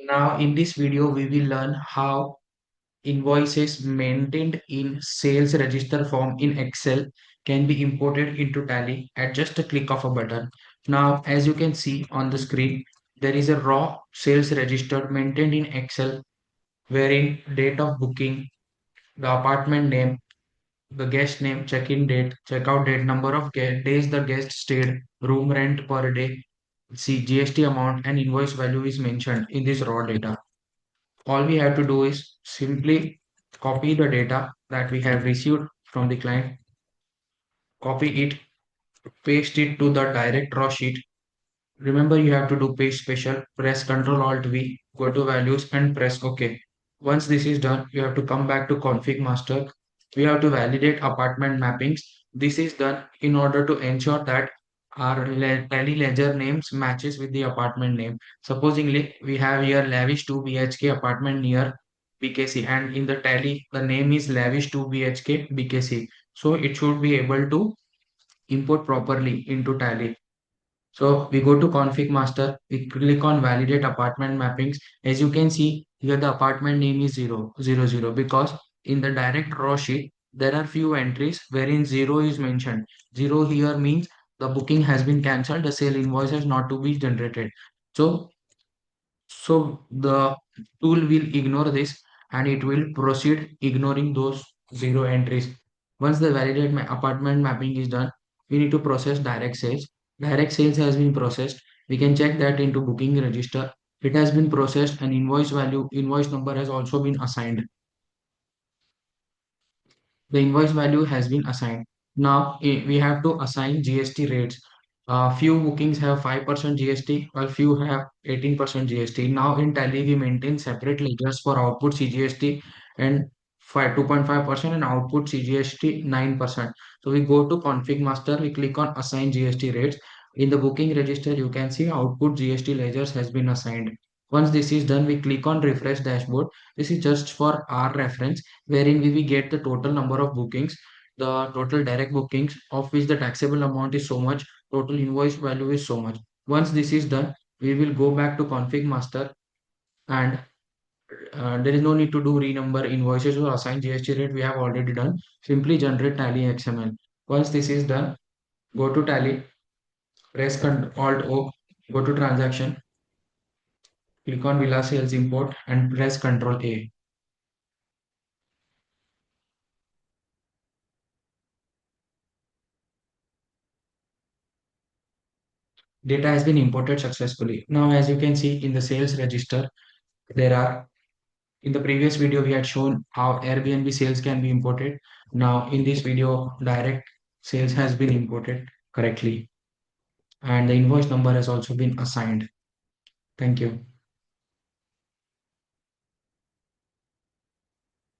Now, in this video, we will learn how invoices maintained in sales register form in Excel can be imported into Tally at just a click of a button. Now, as you can see on the screen, there is a raw sales register maintained in Excel wherein date of booking, the apartment name, the guest name, check-in date, check-out date, number of days the guest stayed, room rent per day, see GST amount and invoice value is mentioned in this raw data. All we have to do is simply copy the data that we have received from the client, copy it, paste it to the direct raw sheet. Remember, you have to do paste special, press Ctrl Alt V, go to values and press OK. Once this is done, you have to come back to config master. We have to validate apartment mappings. This is done in order to ensure that our tally ledger names matches with the apartment name. Supposingly, we have here lavish 2 BHK apartment near BKC, and in the tally, the name is lavish 2 BHK BKC. So it should be able to import properly into tally. So we go to config master, we click on validate apartment mappings. As you can see here, the apartment name is 000 because in the direct raw sheet, there are few entries wherein 0 is mentioned. 0 here means the booking has been cancelled, the sale invoice is not to be generated. So so the tool will ignore this and it will proceed ignoring those 0 entries. Once the validate apartment mapping is done, we need to process direct sales. Direct sales has been processed. We can check that into booking register. It has been processed and invoice value, invoice number has also been assigned. The invoice value has been assigned. Now we have to assign GST rates. Few bookings have 5% GST, while few have 18% GST. Now in Tally, we maintain separate ledgers for output CGST and 2.5% and output CGST 9%. So we go to config master, we click on assign GST rates. In the booking register, you can see output GST ledgers has been assigned. Once this is done, we click on refresh dashboard. This is just for our reference wherein we will get the total number of bookings, the total direct bookings of which the taxable amount is so much, total invoice value is so much. Once this is done, we will go back to config master and there is no need to do renumber invoices or assign GST rate. We have already done. Simply generate tally XML. Once this is done, go to tally, press Alt O, go to transaction, click on Villa Sales Import and press Ctrl A. Data has been imported successfully. Now, as you can see in the sales register, there are, in the previous video, we had shown how Airbnb sales can be imported. Now, in this video, direct sales has been imported correctly and the invoice number has also been assigned. Thank you.